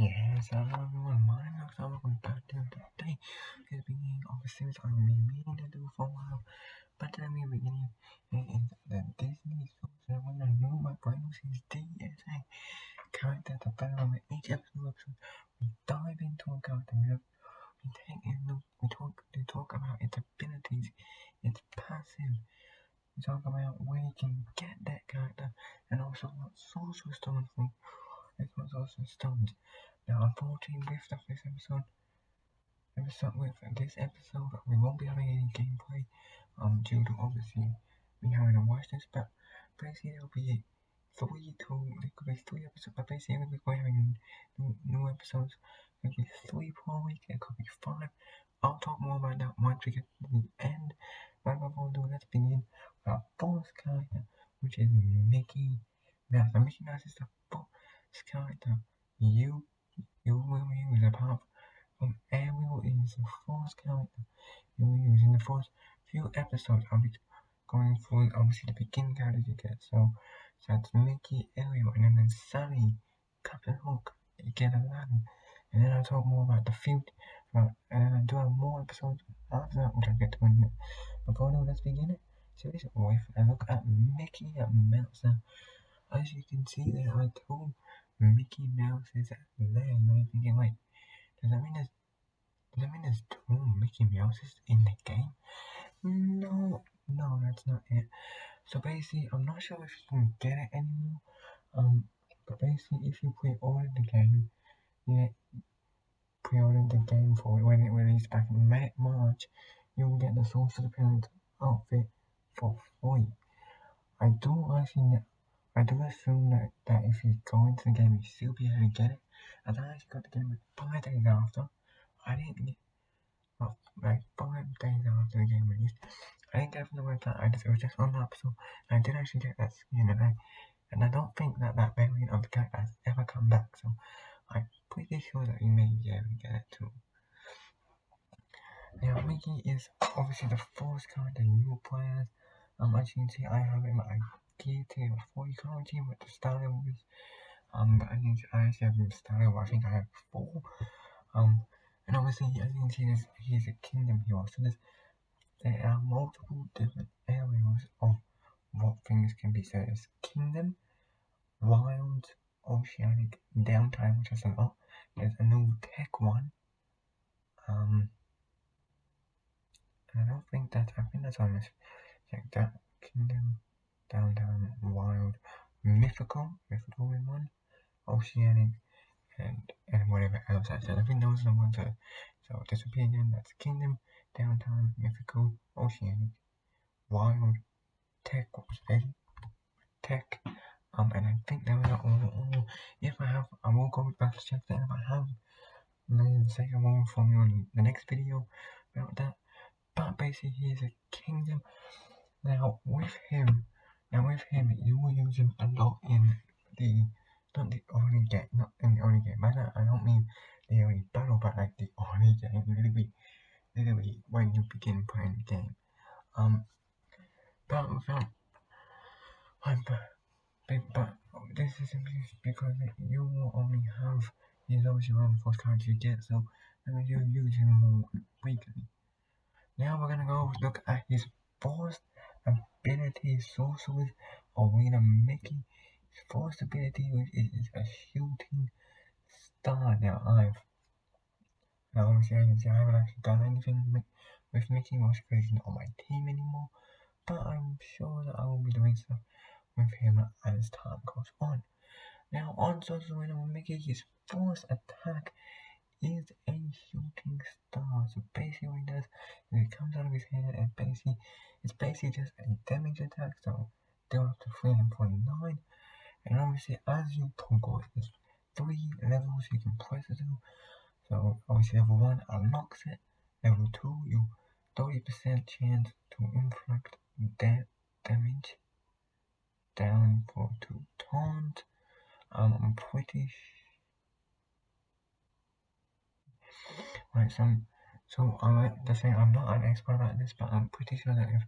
Yes, hello everyone, my name is welcome back to today. At the beginning of a series I've been meaning to do for a while, but then the beginning is the Disney social when I knew my brain was his DSA character development. Each episode we dive into a character, we take in look, we talk about its abilities, its passive, we talk about where you can get that character, and also what social stones from it was also stones. Now, unfortunately, with this episode, we won't be having any gameplay, due to obviously me having to watch this, but basically there'll be there could be 3 episodes, but basically we'll be having new episodes. It could be 3 per week, it could be 5. I'll talk more about that once we get to the end. But before we do, let's begin with our first character, which is Mickey Mouse. Now, Mickey Mouse is the first character you will use apart from Ariel is the first character you will use in the first few episodes. I'll be going through obviously the beginning characters you get. So that's Mickey, Ariel, and then Sally, Captain Hook, you get Aladdin. And then I'll talk more about the field, and then I'll do more episodes after that, which I'll get to in a minute. Before now, let's begin it. Series with a look at Mickey Mouse. Now, as you can see there are two Mickey Mouses there. You might be thinking, wait, does that mean there's two Mickey Mouses in the game? No, that's not it. So basically, I'm not sure if you can get it anymore. But basically, if you pre-order the game, you pre-ordered the game for it when it released back in March, you will get the Sorcerer's Appearance outfit for free. I do assume that if you go into the game, you still be able to get it. And I actually got the game like 5 days after. I didn't get like 5 days after the game released. I didn't get it from the website. It was just on the App Store. And I did actually get that skin, and I don't think that variant of the character has ever come back. So I'm pretty sure that you may be able to get it too. Now, Mickey is obviously the first character you play as. As you can see, I have him at gear tier 4. You can't see him with the Star Wars. But I actually have him Star Wars. I think I have 4. And obviously, as you can see, he's a kingdom hero. So there are multiple different areas of what things can be. So there's kingdom, wild, oceanic, downtime, which is a lot. There's a new tech one. And I think that's on this. Check that. Kingdom, downtime, wild, mythical is one, oceanic, and whatever else I said. I think those are the ones that, so this would be again, that's kingdom, downtime, mythical, oceanic, wild, tech, tech, and I think those are all. If I have, I will go back to check that. If I have, maybe the second one for you in the next video about that. But basically, he's a kingdom. Now with him, you will use him a lot in the not in the only game. I don't mean the only battle, but like the only game. Literally when you begin playing the game. But this is because you will only have these obviously one first cards you get, so that means you use him more weekly. Now we're gonna go look at his first ability, Sorcerer's Arena Mickey. His first ability is a shooting star. Now obviously I can see I haven't actually done anything with Mickey Mouse because he's not on my team anymore. But I'm sure that I will be doing stuff with him as time goes on. Now on Sorcerer's Arena Mickey, his first attack is a shooting star. So basically what he does is it comes out of his hand and it's basically just a damage attack, so they're up to 349. And obviously as you progress, there's 3 levels you can press it to. So obviously level 1 unlocks it. Level 2 you 30% chance to inflict damage down for 2 turns. I'm pretty right, so I like to say I'm not an expert about this, but I'm pretty sure that if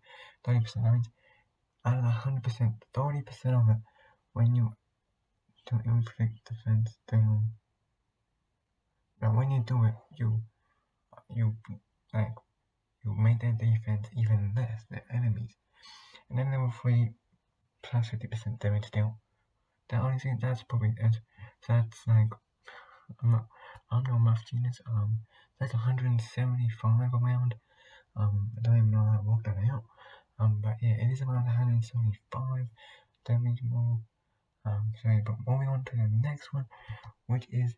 30% damage out of 100%, 30% of it when you to inflict defense down you do it, you make their defense even less, the enemies. And then level 3 plus 50% damage deal. The only thing that's probably that's like I'm no math genius. That's 175 around. I don't even know how to work that out. But yeah, it is around 175 damage more. But moving on to the next one, which is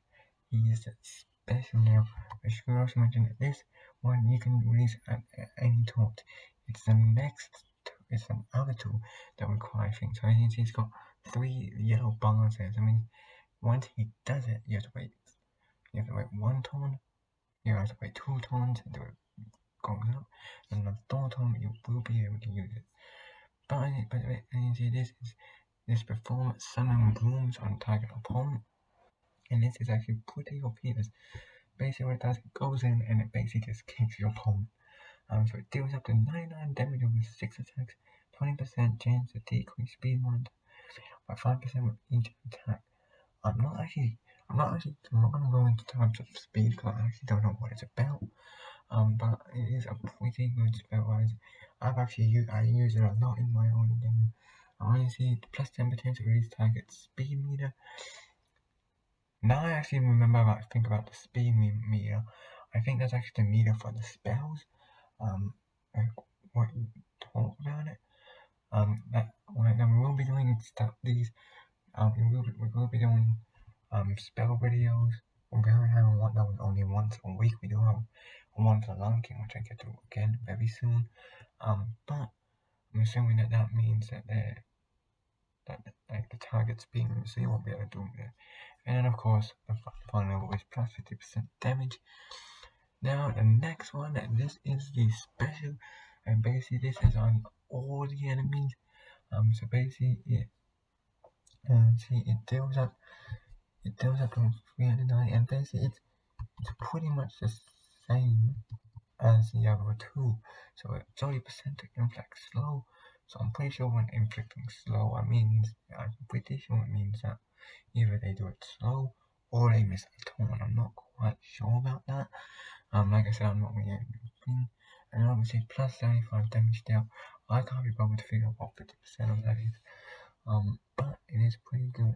his special now. I should also mention that this one you can release at any taunt. It's the next, it's another tool that requires things. So as you can see, it's got 3 yellow bars there. So I mean, once he does it, you have to wait 1 turn, you have to wait 2 turns until it goes up, and the 3rd time you will be able to use it. But as you can see, this perform summon blooms on target opponent, and this is actually pretty OP. Basically what it does, it goes in and it basically just kicks your opponent. So it deals up to 99 damage with 6 attacks, 20% chance to decrease speed mod by 5% with each attack. I'm not gonna go into terms of speed because I actually don't know what it's about. But it is a pretty good spell. I use it a lot in my own game. I only see plus 10% to release target speed meter. Now I actually think about the speed meter. I think that's actually the meter for the spells. Like what you talk about it. That we will be doing these. We will be doing spell videos. We'll be having one that was only once a week. We do have one for the Lion King, which I get to again very soon. But I'm assuming that means that the target's being so you won't be able to do that. And then of course the final level is plus 50% damage. Now the next one, this is the special, and basically this is on all the enemies. So basically it deals up to 390, and basically it's pretty much the same as the other two. So it's 30% to inflict slow. So I'm pretty sure when inflicting slow, I'm pretty sure it means that either they do it slow or they miss a turn. I'm not quite sure about that. Like I said, I'm not really anything. And obviously plus 75 damage deal. I can't be bothered to figure out what 50% of that is. But it is pretty good,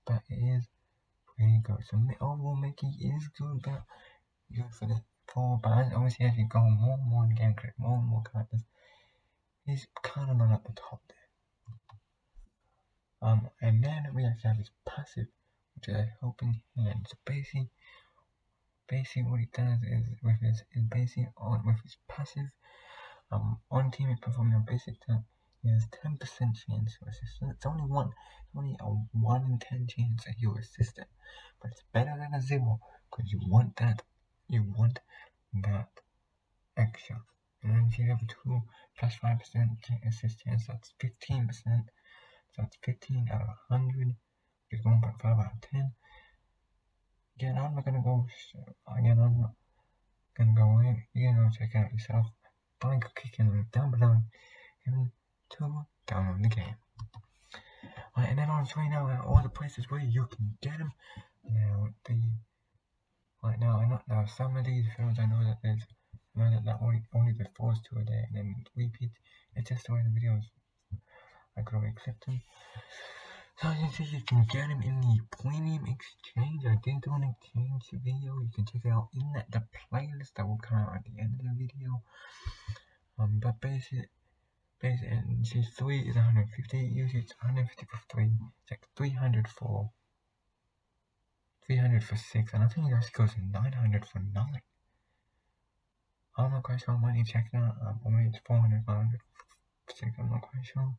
but it is pretty good. So overall Mickey is good, but obviously as you go more and more in game, create more and more characters, he's kind of not at the top there. And then we actually have his passive, which is a helping hand. So basically what he does is with his passive, on team is performing a basic attack. He has 10% chance to assist. It's only a 1 in 10 chance that he'll assist it, but it's better than a 0 because you want that extra. And then if you have 2 plus 5% assist chance, that's 15%. So that's 15 out of 100, which is 1.5 out of 10. Again, I'm not gonna go in. You can go check it out yourself. Find clicking link down below to download the game. Right, and then I'll show you now all the places where you can get them. Now some of these films I know that only the first 2 are there and then repeat. It's just the way the videos I could already clip them. So as you see, you can get them in the premium exchange. I did do an exchange video. You can check it out in the playlist that will come out at the end of the video. But basically, and see 3 is 150. Usually it's 150 for 3. It's like 300 for 6, and I think it actually goes to 900 for 9. I'm not quite sure. I might need to check that. Or maybe it's 400, 500 for 6. I'm not quite sure.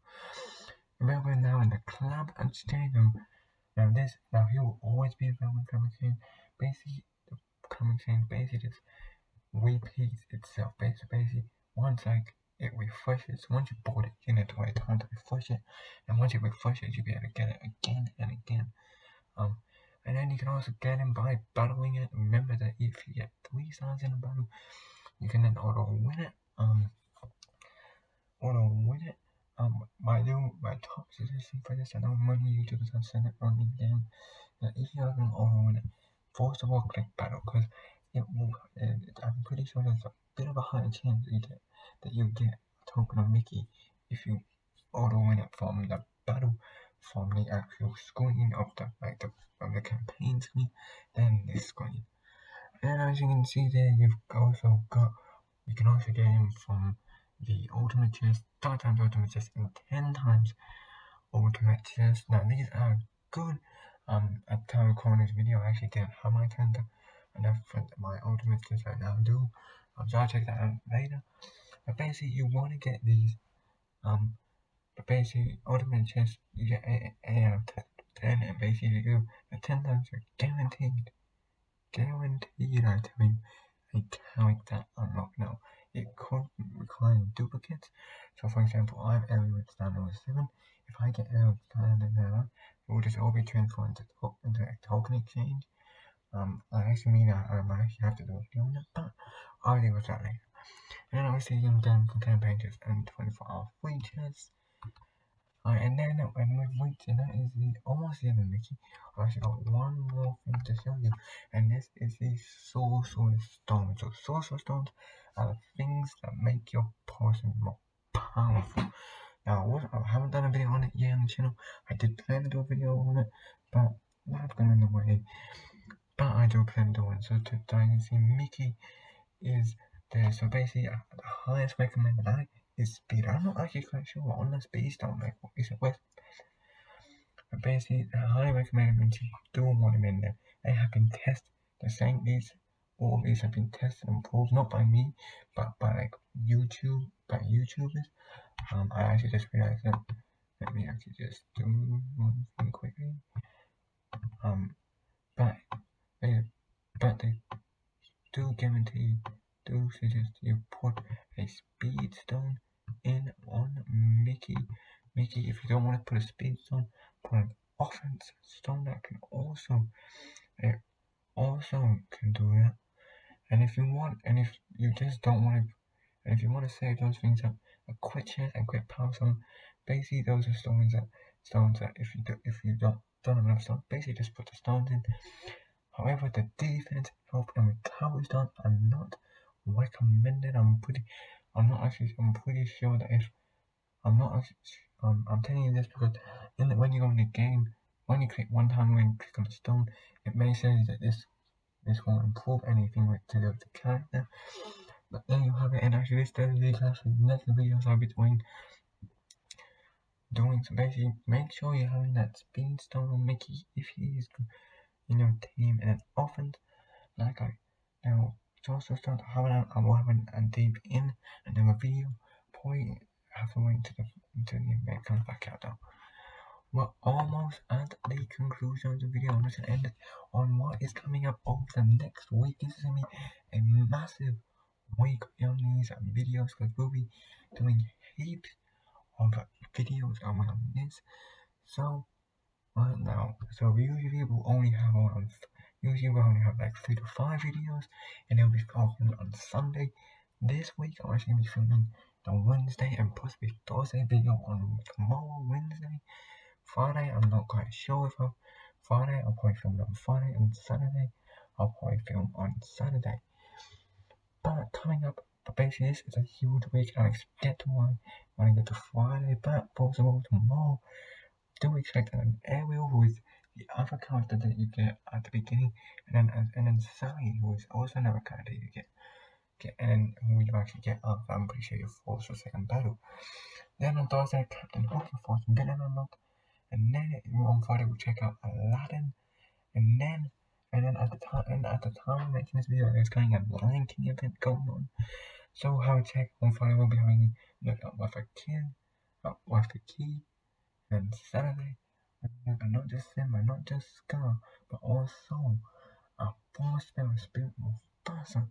Remember now in the club and stadium. Now he will always be available in Club Exchange. Basically, the Club Exchange basically just repeats itself. Basically, once it refreshes, once you bought it, you need to wait time to refresh it, and once it refreshes, you'll be able to get it again and again. And then you can also get them by battling it. Remember that if you get 3 stars in a battle, you can then auto win it. My top suggestion for this, I know many YouTubers have said it on the game, that if you are going to auto win it, first of all click battle because it will. I'm pretty sure there's a bit of a higher chance that you get a token of Mickey if you auto win it from the battle, from the actual screen of the campaign screen, than this screen. And as you can see there, you can also get him from the ultimate chest, 5 times ultimate chest, and 10 times ultimate chest. Now these are good. At the time of recording this video, I actually didn't have my turn enough for my ultimate chest right now do. So I'll check that out later. But basically, you want to get these. But basically, ultimate chest, you get 8 out of 10, and basically you do the 10 times are guaranteed. Guaranteed, I tell you, a character unlock. Now, it could require duplicates. So, for example, I have Elliot Standard 7. If I get Elliot Standard now, it will just all be transferred into a token exchange. I actually mean I might actually have to do a video on that, but I'll deal with that later. And then obviously you can get for campaign chests and 24-hour free chests. And with which, and that is almost the end of Mickey. I've actually got one more thing to show you, and this is the Sorcerer's Stone. So Sorcerer's Stones are the things that make your person more powerful. Now, I haven't done a video on it yet on the channel. I did plan to do a video on it, but life got in the way. But I do plan to do it. So to you can see Mickey is there. So basically, the highest recommended is speed. I'm not actually quite sure what on the speed stone like what is it with. But basically, I highly recommend them to do want them in there. They have been tested. They're saying all these have been tested and proved, not by me, but by YouTubers. I actually just realized that. Let me actually just do one thing quickly. But they do guarantee, do suggest you put a speed stone in on Mickey. If you don't want to put a speed stone, put an offense stone that can also can do that. And if you just don't want to, and if you want to save those things up, a quick chance and quick power stone, basically those are stones that if you don't have enough stones, basically just put the stones in. However, the defense, health, and recovery stones are not recommended. I'm pretty sure that if I'm telling you this because when you go in the game, when you click one time when you click on the stone, it may say that this won't improve anything to do with the character. But there you have it, and actually this does lead to the next videos I'll be doing. So basically, make sure you're having that speed stone on Mickey if he is in your team, and then offense, like now also start having I will have a deep in and then a video. Probably have to wait until the event comes back out though. We're almost at the conclusion of the video. I'm just gonna end it on what is coming up over the next week. This is gonna be a massive week on these videos because we'll be doing heaps of videos around this. So right now, so usually we'll only have like 3 to 5 videos, and they'll be filmed on Sunday. This week I'm actually gonna be filming the Wednesday and possibly Thursday video on tomorrow, Wednesday. Friday, I'm not quite sure if Friday, I'll probably film it on Friday, and Saturday, I'll probably film on Saturday. But coming up, basically this is a huge week, and I expect when I get to Friday, but possible tomorrow, do expect an Ariel, who is the other character that you get at the beginning, and then Sally, who is also another character you get and then who you actually get up. I'm pretty sure you force for second battle. Then on Thursday, Captain Hook, your first villain unlock. And then on Friday we'll check out Aladdin, and then at the time of making this video there's going a Lion King event going on. So how we check on Friday we'll be having look at Wife the Key, and Saturday not just Simba, not just Scar, but also a former spell spirit of Mufasa.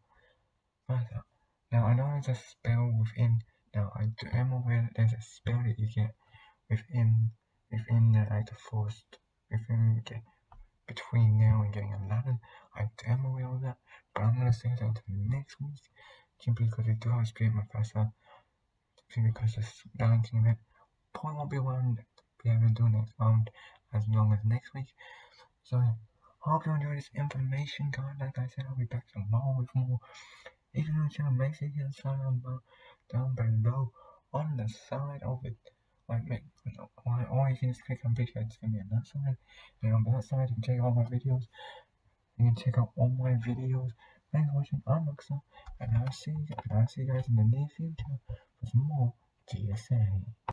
Now I know there's a spell within. Now I am aware that there's a spell that you get within like the forest between now and getting Aladdin. I am aware of that, but I'm gonna save that until next week, simply because they do have Spirit Mufasa, simply because this Lion King event probably won't be able to do next round as long as next week. So Hope you enjoy this information, guys. Like I said, I'll be back tomorrow with more. If you're new to the channel, make sure you hit the subscribe button down below on the side of it. Or you can just click on video, it's gonna be on that side. And on that side, you can check all my videos. You can check out all my videos. Thanks for watching. I'm Roxa, and I'll see you guys in the near future for some more GSA.